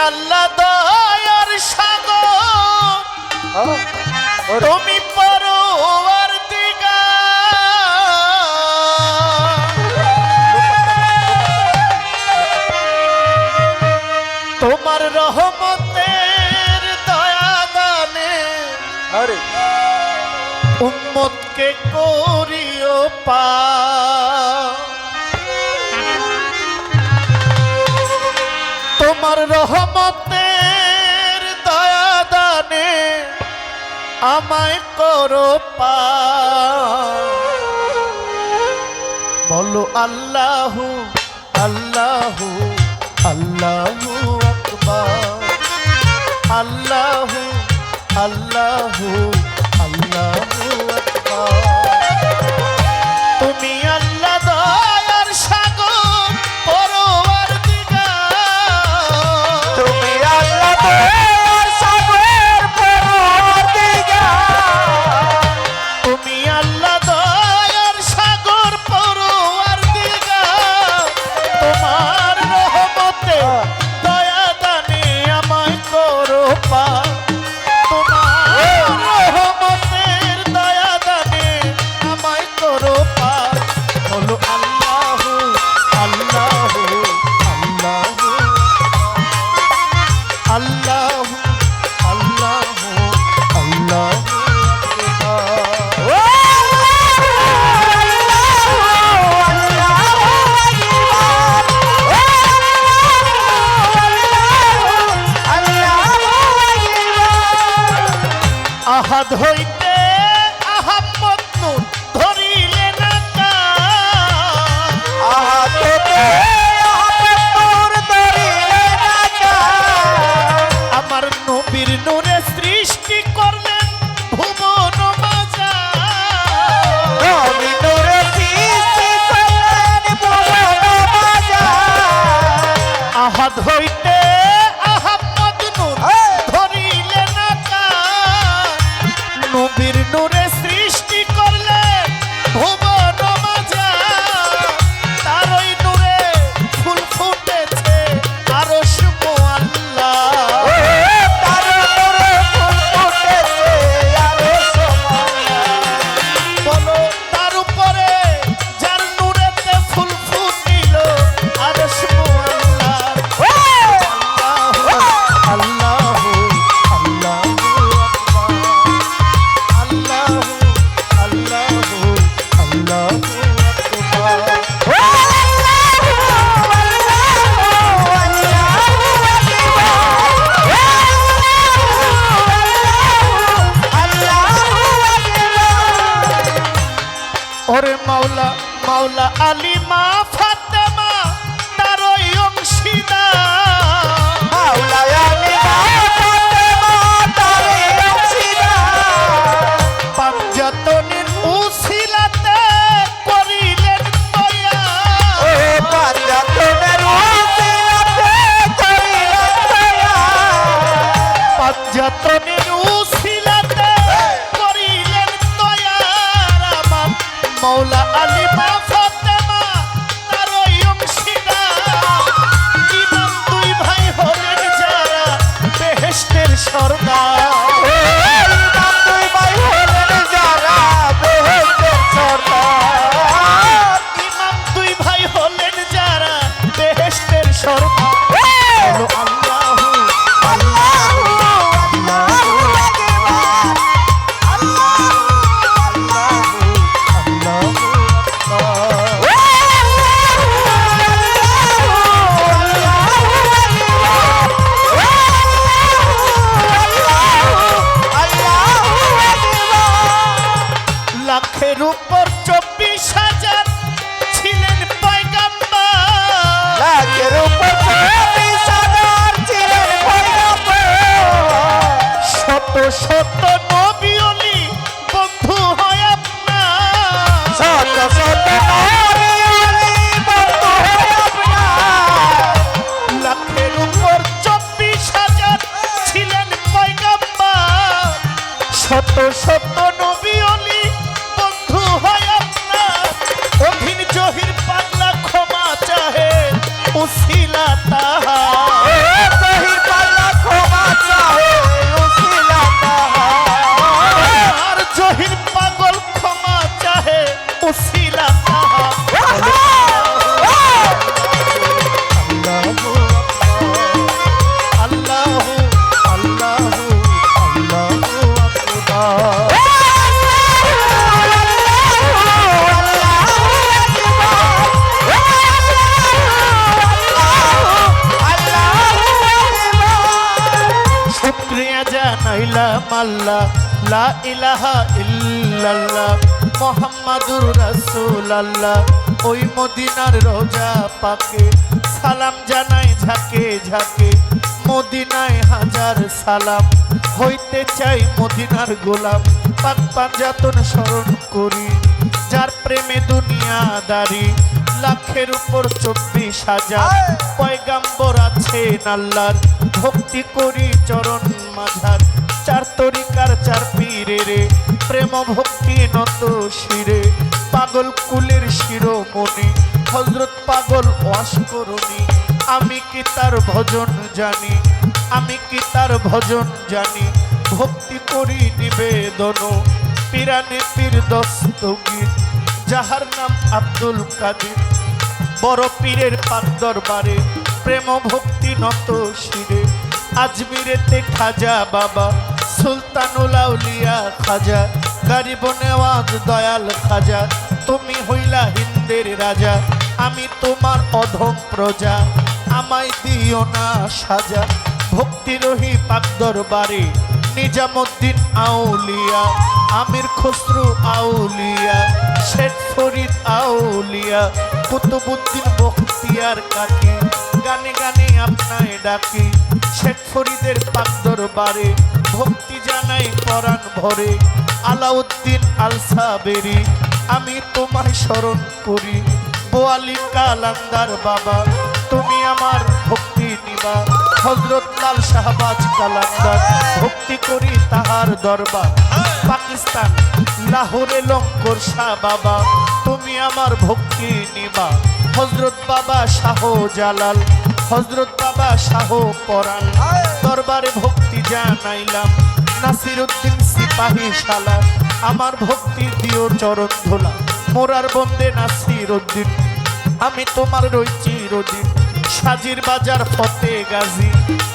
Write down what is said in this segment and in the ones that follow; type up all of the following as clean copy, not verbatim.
আল্লাহ দয়ার সাগর, তুমি পরওয়ারদিগার, তোমার রহমতের দয়া দানে উম্মতকে করিও পার। তোমার রহমতের দয়া দানে আমায় করো পার। বলো আল্লাহু আল্লাহু আল্লাহু আকবার, আল্লাহু আল্লাহু আল্লাহু আকবার। তুমি আল্লাহ দয়ার সাগর, পরওয়ারদিগার, তুমি আল্লাহ দয়ার সাগর, পরওয়ারদিগার, তুমি আল্লাহ দয়ার সাগর, পরওয়ারদিগার। তোমার রহমতে দয়া দানে আমায় করো পার। তোমার রহমতের দয়া দানে আমায় করো পার। বলো আল্লাহু আল্লাহু আল্লাহু আল্লাহু আল্লাহু আল্লাহু আহাদ হইতে আহাম্মদ নূর ধরিলে না কার, আহাদ হইতে আহাম্মদ নূর ধরিলে না কার। আমার নবীর নূরে সৃষ্টি করলেন ভুবন মাঝার, নবীর নূরে সৃষ্টি করলেন ভুবন মাঝার। আহাদ হইতে আহাম্মদ নূর ধরিলে না কার, নবীর নূরে সৃষ্টি করলেন ভুবন মাঝার। তারই নূরে ফুল ফুটেছে আরশ মুআল্লাহ, তার নূরে ফুল ফুটেছে আরশ মুআল্লাহ। বলো তার উপরে যার নূরেতে ফুল ফুটিল আরশ মুআল্লাহ। শত নবী অলি বন্ধু হয় আপনার শত শত নবী অলি বন্ধু হয় আপনার। লাখের উপর 24,000 ছিলেন পয়গম্বর শত শত নবী অলি বন্ধু হয় আপনার অধীন জহির পাগলা ক্ষমা চাহে উসিলা তাহার জহির পাগলা ক্ষমা চাহে উসিলা তাহার। আর জহির পাগল ক্ষমা চাহে উসিলা তাহার আল্লাহু আল্লাহু আল্লাহু আকবার শুকরিয়া জানাইলাম আল্লাহ লা ইলাহা ইল্লাল্লাহ মুহাম্মাদুর রাসূলুল্লাহ ওই মদিনার রোজা পাকে সালাম জানাই ঝাকে ঝাকে মদিনায় হাজার সালাম হইতে চাই মদিনার গোলাম পাক পাঞ্জাতন স্মরণ করি যার প্রেমে দুনিয়াদারি লাখের উপর 24,000 পয়গাম্বর আছেন আল্লাহর ভক্তি করি চরণ মাঝার চার তরিকার চার পীরেরে প্রেম ভক্তি নত শিরে পাগল কুলের শিরোমণি হযরত পাগল ওয়াসকরণী আমি কি তার ভজন জানি আমি কি তার ভজন জানি ভক্তি করি নিবেদন পিরানে পীর দস্তগীর যাহার নাম আব্দুল কাদির বড় পীরের পাক দরবারে প্রেম ভক্তি নত শিরে আজমিরেতে খাজা বাবা সুলতানুল আউলিয়া খাজা গরিব নেওয়াজ দয়াল খাজা তুমি হইলা হিন্দের রাজা আমি তোমার অধম প্রজা আমায় দিও না সাজা ভক্তি রহি পাক দরবারে নিজামুদ্দিন আউলিয়া আমির খসরু আউলিয়া শেখ ফরিদ আউলিয়া কুতুবুদ্দিন বখতিয়ার কাকি গানে গানে আপনায় ডাকি শেখ ফরিদের পাক দরবারে ভক্তি জানাই পরাণ ভরে আলাউদ্দিন আল সাবেরি আমি তোমায় স্মরণ করি বোয়ালি কালান্দার বাবা তুমি আমার ভক্তি নিবা হযরত লাল শাহবাজ কালান্দার ভক্তি করি তাহার দরবার পাকিস্তান লাহোরে লঙ্কর শাহ বাবা তুমি আমার ভক্তি নিবা হযরত বাবা শাহ জালাল হযরত বাবা শাহ পরাণ দরবারে ভক্তি জানাইলাম নাসিরউদ্দিন সিপাহী শালা আমার ভক্তি দিও চরণ ধোলা মোরার বন্দে নাসিরউদ্দিন আমি তোমার রই চিরদিন সাজির বাজার ফতে গাজী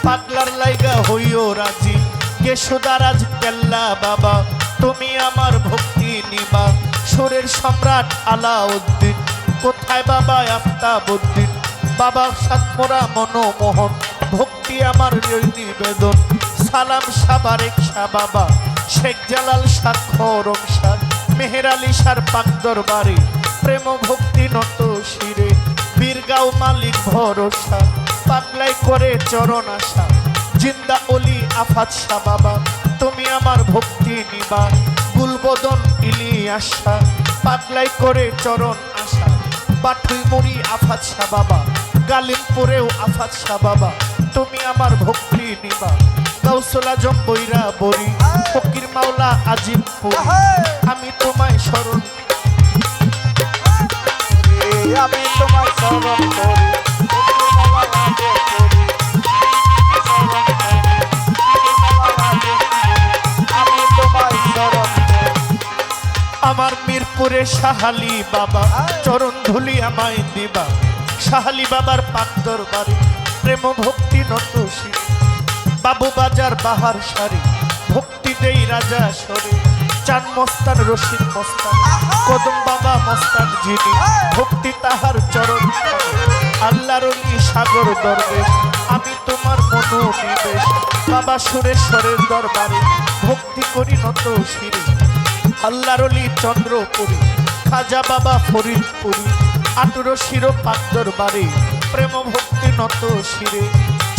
পাগলার লাইগা হইও রাজি কেশোদারাজ কেল্লা বাবা তুমি আমার ভক্তি নিবা সুরের সম্রাট আলাউদ্দিন কোথায় বাবা আফতাবউদ্দিন বাবা সাতমোরা মনোমোহন ভক্তি আমার রই নিবেদন সালাম সাবারেক শাহ বাবা শেখ জালাল সাক্ষরম শাহ মেহের আলী শাহর পাক দরবারে প্রেম ভক্তি নত শিরে বীরগাঁও মালিক ভরসা পাগলাই করে চরণ আশা জিন্দা অলি আফাত শাহ বাবা তুমি আমার ভক্তি নিবা গুলবদন ইলিয়াস শাহ পাগলাই করে চরণ আশা বাঠুই মুড়ি আফাত শাহ বাবা গালিমপুরেও আফাত শাহ বাবা তুমি আমার ভক্তি নিবা গাউসুল আজম বৈরা বরি ফকির মাওলা আজিমপুর আমি তোমায় স্মরণ আমি তোমায় স্মরণ করি আমি তোমায় স্মরণ করি। আমার মিরপুরে শাহালি বাবা চরণ ধুলি আমায় দিবা শাহালি বাবার পাক দরবারে প্রেম ভক্তি নত শিরে বাবু বাজার বাহার সারি ভক্তি দেই রাজা সরে চান মস্তান রশিদ মস্তান কদম বাবা মস্তান যিনি ভক্তি তাহার চরণ আল্লাহর অলি সাগর দরবেশ আমি তোমার মনোনিবেশ বাবা সুরেশ্বরের দরবারে ভক্তি করি নত শিরে আল্লাহর অলি চন্দ্রপুরী খাজা বাবা ফরিদপুরী আটুরো শিরো পাক দরবারে প্রেম ভক্তি নত শিরে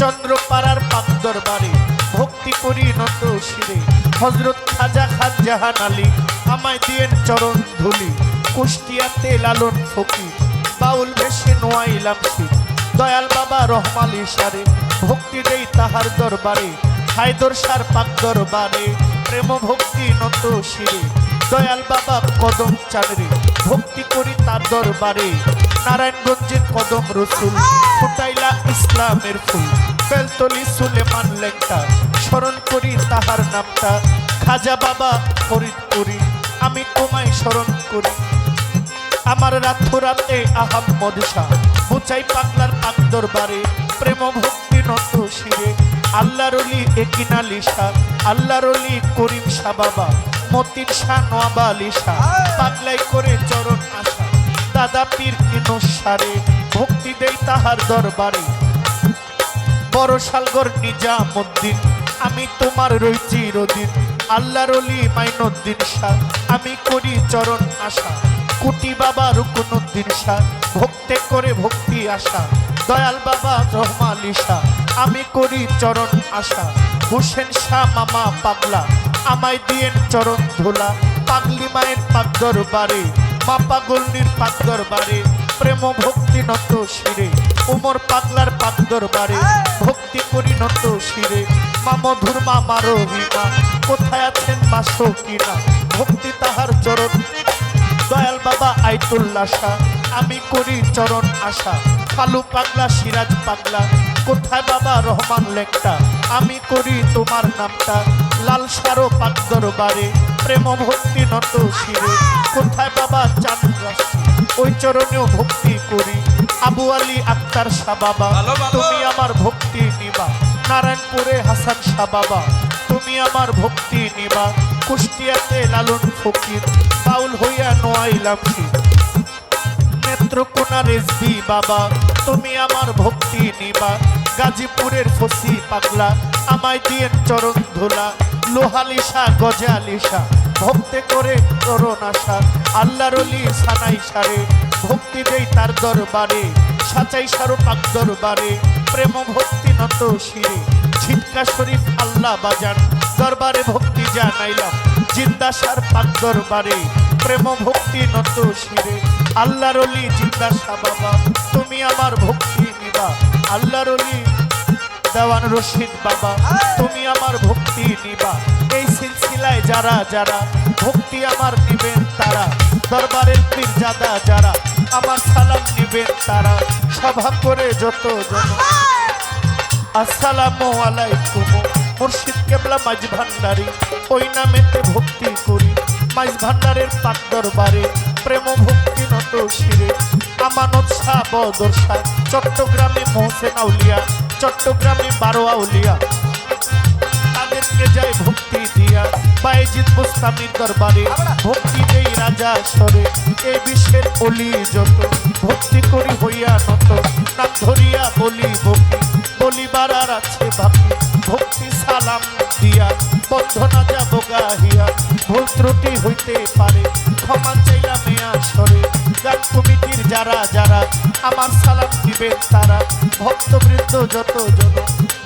চন্দ্রপাড়ার পাক দরবারে ভক্তি করি নত শিরে হজরত খাজা খান জাহান আলী আমায় দিয়েন চরণ ধুলি কুষ্টিয়াতে লালন ফকির বাউল বেশে নোয়াইলাম শির দয়াল বাবা রহমাল ইশারে ভক্তি দেই তাহার দরবারে হায়দর সার পাক দরবারে প্রেম ভক্তি নত শিরে দয়াল বাবা কদম চাঁদরে ভক্তি করি তার দরবারে নারায়ণগঞ্জের কদম রসুল ফুটাইলা ইসলামের ফুল বেলতলি সুলেমান লেংটা স্মরণ করি তাহার নামটা খাজা বাবা ফরিদপুরি আমি তোমায় স্মরণ করি আমার রাতে আহাম্মদ শাহ বুচাই পাগলার পাক দরবারে প্রেম ভক্তি নত শিরে আল্লাহর অলি একিনা লিশা আল্লাহর অলি করিম শাহ বাবা মতিন শাহ নোয়াবা লিশা পাগলাই করে চরণ আশা দাদা পীর ইনুসারে ভক্তি দেই তাহার দরবারে বড় শালগর নিজামুদ্দিন আমি তোমার রই চিরদিন আল্লাহর অলি মাইনুদ্দিন শাহ আমি করি চরণ আশা কুটি বাবা রুকনুদ্দিন শাহ ভক্তে করে ভক্তি আশা দয়াল বাবা রহমাল শাহ আমি করি চরণ আশা হুসেন শাহ মামা পাগলা আমায় দিয়েন চরণ ধুলা পাগলি মায়ের পাক দরবারে মা পাগলনির পাক দরবারে প্রেম ভক্তি নত শিরে উমর পাগলার পাক দরবারে ভক্তি করি নত শিরে মা মধুর মা মারো হিমা কোথায় আছেন মা সকিনা ভক্তি তাহার চরণ দয়াল বাবা আইতুল্লাহ শাহ আমি করি চরণ আশা কালু পাগলা সিরাজ পাগলা কোথায় বাবা রহমান লেংটা আমি করি তোমার নামটা লাল সারো পাক দরবারে প্রেম ভক্তি নত শিরে কোথায় বাবা চাঁদ রাশি ওই চরণেও ভক্তি করি আবু আলী আক্তার শাহ বাবা তুমি আমার ভক্তি নিবা নারায়ণপুরে হাসান শাহ বাবা তুমি আমার ভক্তি নিবা কুষ্টিয়াতে লালন ফকির বাউল হইয়া নোয়াইলাম নেত্রকোনা রেজবি বাবা তুমি আমার ভক্তি নিবা গাজীপুরের ফসি পাগলা আমায় দিয়েন চরণ ধুলা লোহালিশা গজালিশা ভক্তে করে চরণ আশা আল্লাহর অলি সানাই সারে ভক্তি দেই তার দরবারে সাচাই সারো পাক দরবারে প্রেম ভক্তি নত শিরে ছিটকা শরীফ আল্লাহ বাজান দরবারে ভক্তি জানাইলাম জিন্দাসার পাক দরবারে প্রেম ভক্তি নত শিরে আল্লাহর অলি জিন্দাসা বাবা তুমি আমার ভক্তি নিবা আল্লাহর অলি দেওয়ান রশিদ বাবা তুমি আমার ভক্তি নিবা এই সিলসিলায় যারা যারা ভক্তি আমার নিবেন তারা দরবারের পীর জাদা যারা আমার সালাম নিবেন তারা সভা করে যত জন আসসালামু আলাইকুম মুর্শিদ কেবলা মাঝ ভান্ডারি ওই নামেতে ভক্তি করি মাঝ ভান্ডারের পাক দরবারে প্রেম ভক্তি নত শিরে আমানত শাহ বদর শাহ চট্টগ্রামে মোহসেন আউলিয়া চট্টগ্রামে 12 আউলিয়া তাদেরকে যাই ভক্তি দিয়া বাইজিদ বুস্তামির দরবারে ভক্তি দেই রাজা সরে এই বিশ্বের অলি যত ভক্তি করি হইয়া নত নাম ধরিয়া বলি বকি বলিবার আর আছে বাকি ভক্তি সালাম দিয়া বন্ধনা যাব গাহিয়া ভুল ত্রুটি হইতে পারে ক্ষমা চাইলা মেয়া সরে গান কমিটির যারা যারা আমার সালাম দিবেন তারা ভক্তবৃন্দ যত জন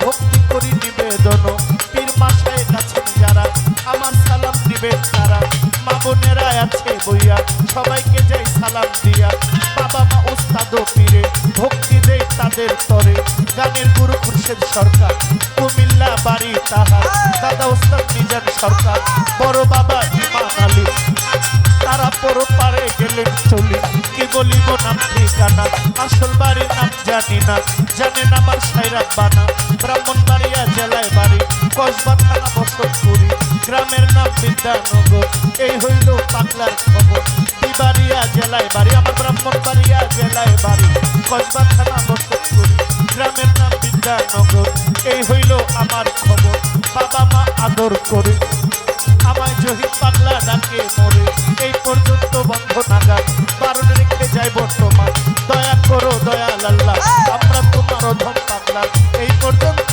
ভক্তি করি নিবেদন পীর মাসায় আছেন যারা আমার সালাম দিবেন তারা মা বোনেরা আছে বইয়া সবাইকে যাই সালাম দিয়া বাবা মা উস্তাদ পীরে ভক্তি দেই তাদের তরে গানের গুরু খুরশেদ সরকার কুমিল্লা বাড়ি তাহার দাদা উস্তাদ মিজান সরকার বড় বাবা ইমাম আলী তারা পর পারে গেলেন চলি কি বলিব নাম ঠিকানা আসল বাড়ির নাম জানি না জানেন আমার সাইরাত বানা ব্রাহ্মণবাড়িয়া জেলায় বাড়ি কসবা থানা বসতপুরি গ্রামের নাম বিদ্যানগর এই হইল পাগলার খবর বিবাড়িয়া জেলায় বাড়ি আমার ব্রাহ্মণবাড়িয়া জেলায় বাড়ি কসবা থানা বসতপুরি গ্রামের নাম বিদ্যানগর এই হইল আমার খবর বাবা মা আদর করে আমায় জহির পাগলা ডাকে মরে এই পর্যন্ত বন্ধ নাগাদ বারণ রেখে যাই বর্তমান দয়া করো দয়াল আল্লাহ আমরা তোমার অধম পাগলা এই পর্যন্ত